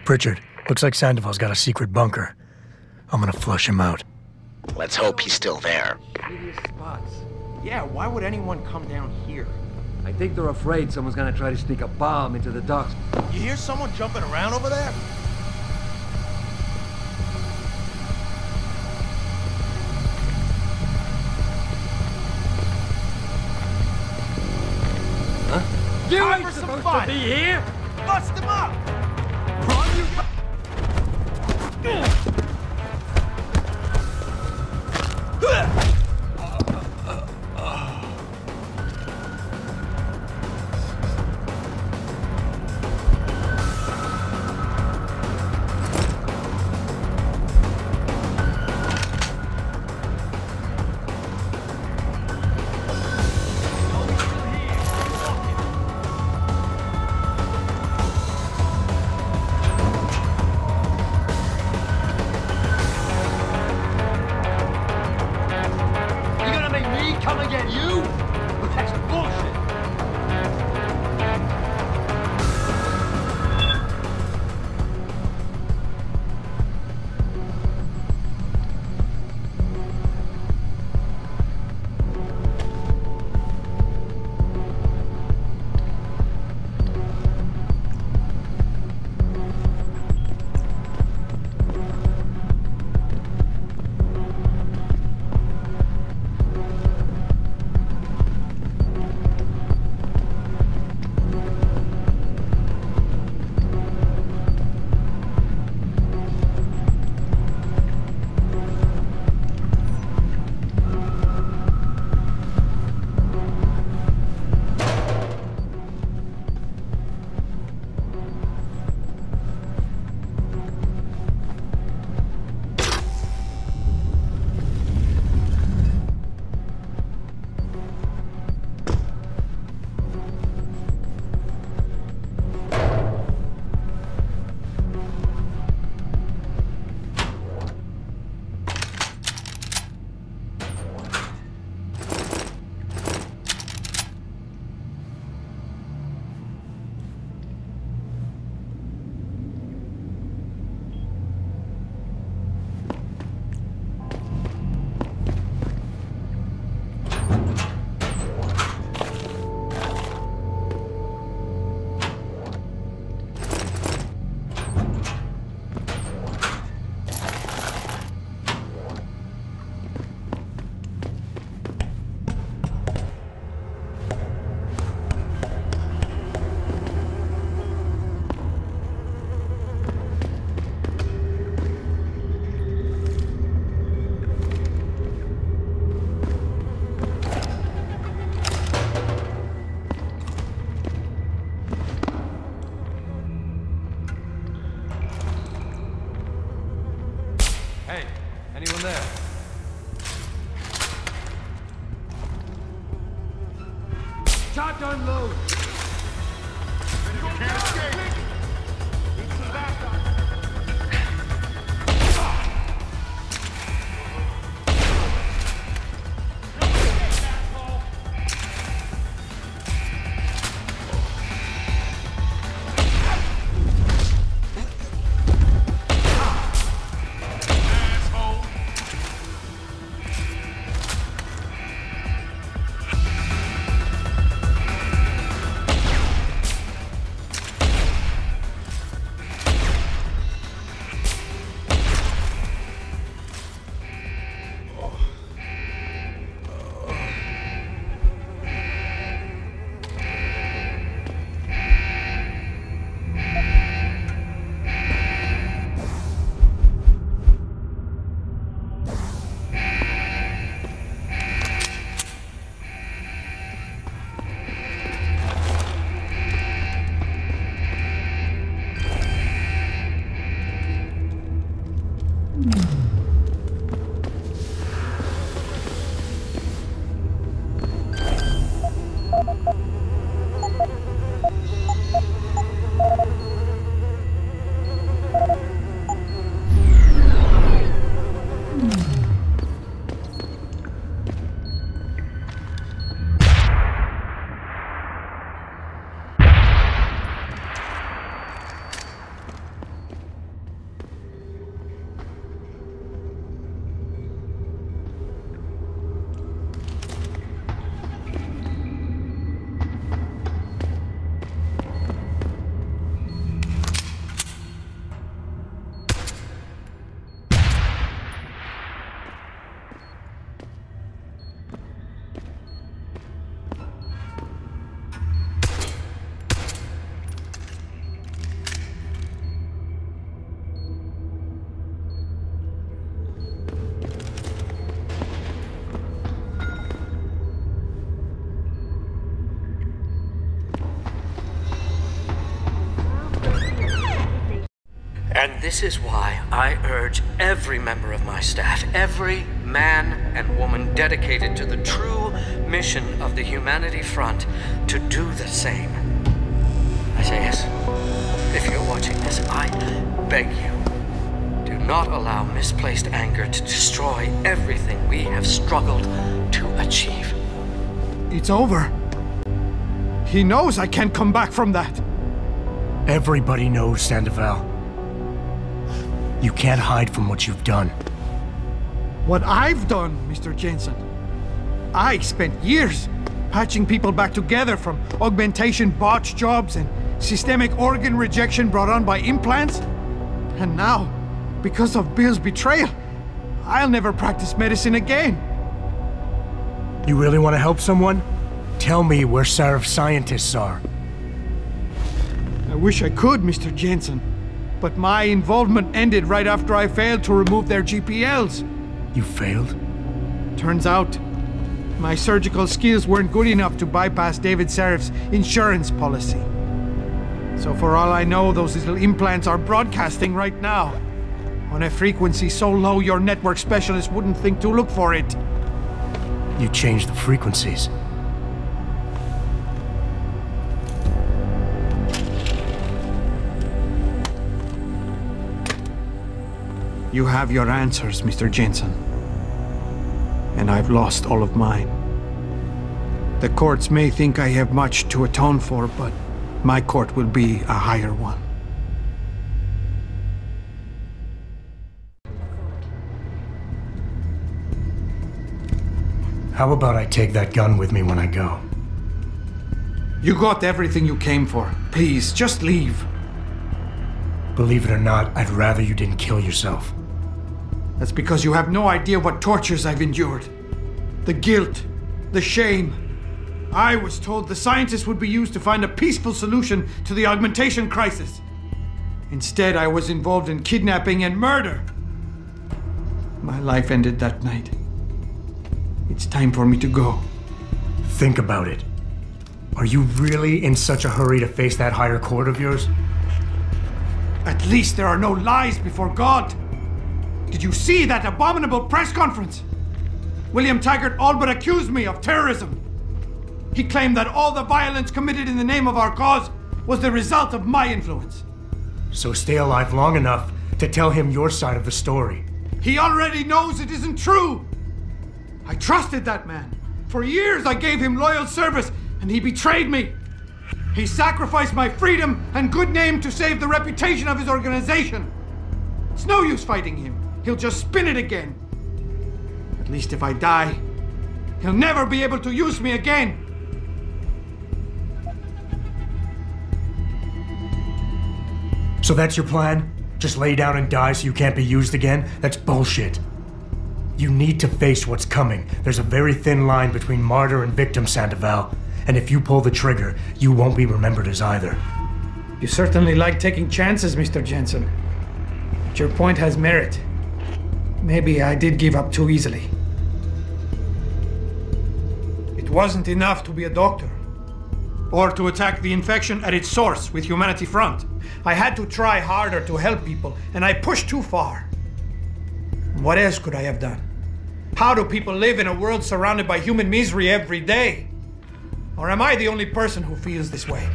Pritchard, looks like Sandoval's got a secret bunker. I'm gonna flush him out. Let's hope he's still there. Previous spots. Yeah, why would anyone come down here? I think they're afraid someone's gonna try to sneak a bomb into the docks. You hear someone jumping around over there? You Time ain't for some supposed fun. to be here! Bust him up! Run, you... Come and get you? That's bullshit. Hey, anyone there? Shotgun load! Can't escape! It's the backup! And this is why I urge every member of my staff, every man and woman dedicated to the true mission of the Humanity Front, to do the same. Isaias, if you're watching this, I beg you, do not allow misplaced anger to destroy everything we have struggled to achieve. It's over. He knows I can't come back from that. Everybody knows, Sandoval. You can't hide from what you've done. What I've done, Mr. Jensen. I spent years patching people back together from augmentation botch jobs and systemic organ rejection brought on by implants. And now, because of Bill's betrayal, I'll never practice medicine again. You really want to help someone? Tell me where Sarif's scientists are. I wish I could, Mr. Jensen. But my involvement ended right after I failed to remove their GPLs. You failed? Turns out, my surgical skills weren't good enough to bypass David Sarif's insurance policy. So for all I know, those little implants are broadcasting right now, on a frequency so low your network specialist wouldn't think to look for it. You changed the frequencies. You have your answers, Mr. Jensen. And I've lost all of mine. The courts may think I have much to atone for, but my court will be a higher one. How about I take that gun with me when I go? You got everything you came for. Please, just leave. Believe it or not, I'd rather you didn't kill yourself. That's because you have no idea what tortures I've endured. The guilt, the shame. I was told the scientists would be used to find a peaceful solution to the augmentation crisis. Instead, I was involved in kidnapping and murder. My life ended that night. It's time for me to go. Think about it. Are you really in such a hurry to face that higher court of yours? At least there are no lies before God. Did you see that abominable press conference? William Taggart all but accused me of terrorism. He claimed that all the violence committed in the name of our cause was the result of my influence. So stay alive long enough to tell him your side of the story. He already knows it isn't true. I trusted that man. For years I gave him loyal service, and he betrayed me. He sacrificed my freedom and good name to save the reputation of his organization. It's no use fighting him. He'll just spin it again. At least if I die, he'll never be able to use me again. So that's your plan? Just lay down and die so you can't be used again? That's bullshit. You need to face what's coming. There's a very thin line between martyr and victim, Sandoval. And if you pull the trigger, you won't be remembered as either. You certainly like taking chances, Mr. Jensen. But your point has merit. Maybe I did give up too easily. It wasn't enough to be a doctor, or to attack the infection at its source with Humanity Front. I had to try harder to help people, and I pushed too far. What else could I have done? How do people live in a world surrounded by human misery every day? Or am I the only person who feels this way?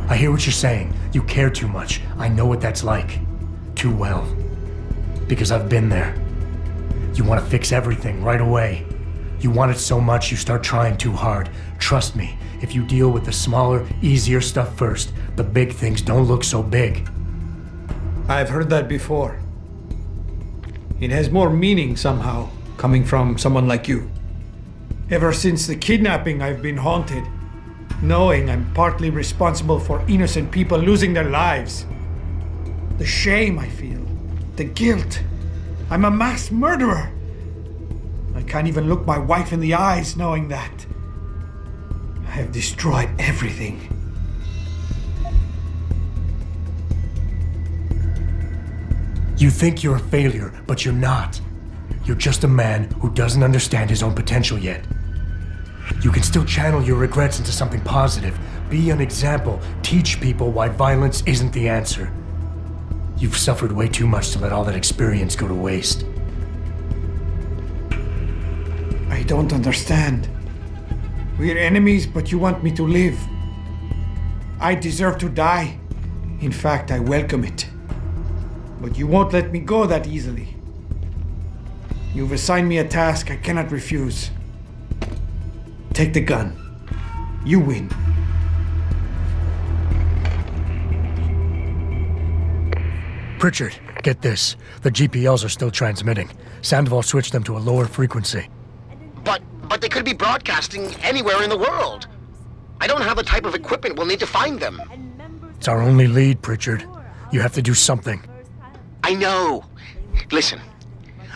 I hear what you're saying. You care too much. I know what that's like. Too well. Because I've been there. You want to fix everything right away. You want it so much you start trying too hard. Trust me, if you deal with the smaller, easier stuff first, the big things don't look so big. I've heard that before. It has more meaning somehow, coming from someone like you. Ever since the kidnapping, I've been haunted, knowing I'm partly responsible for innocent people losing their lives. The shame I feel, the guilt. I'm a mass murderer. I can't even look my wife in the eyes knowing that. I have destroyed everything. You think you're a failure, but you're not. You're just a man who doesn't understand his own potential yet. You can still channel your regrets into something positive, Be an example. Teach people why violence isn't the answer. You've suffered way too much to let all that experience go to waste. I don't understand. We're enemies, but you want me to live. I deserve to die. In fact, I welcome it. But you won't let me go that easily. You've assigned me a task I cannot refuse. Take the gun. You win. Pritchard, get this. The GPLs are still transmitting. Sandoval switched them to a lower frequency. But they could be broadcasting anywhere in the world. I don't have the type of equipment we'll need to find them. It's our only lead, Pritchard. You have to do something. I know. Listen,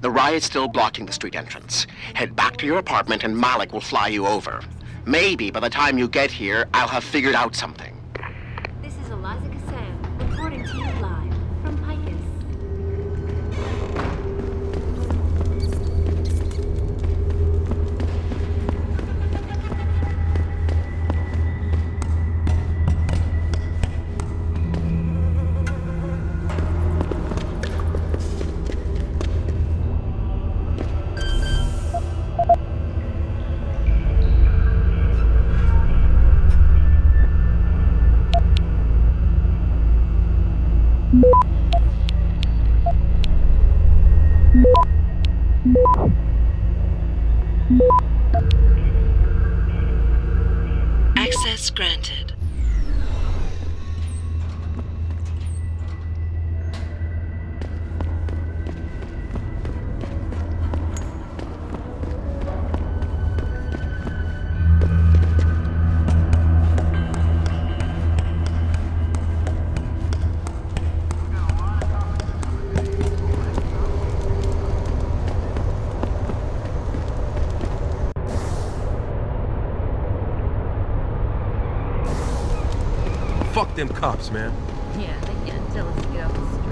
the riot's still blocking the street entrance. Head back to your apartment and Malik will fly you over. Maybe by the time you get here, I'll have figured out something. This is Eliza Kassan, reporting to you live from Picus. Access granted. Fuck them cops, man. Yeah, they can't tell us to get off the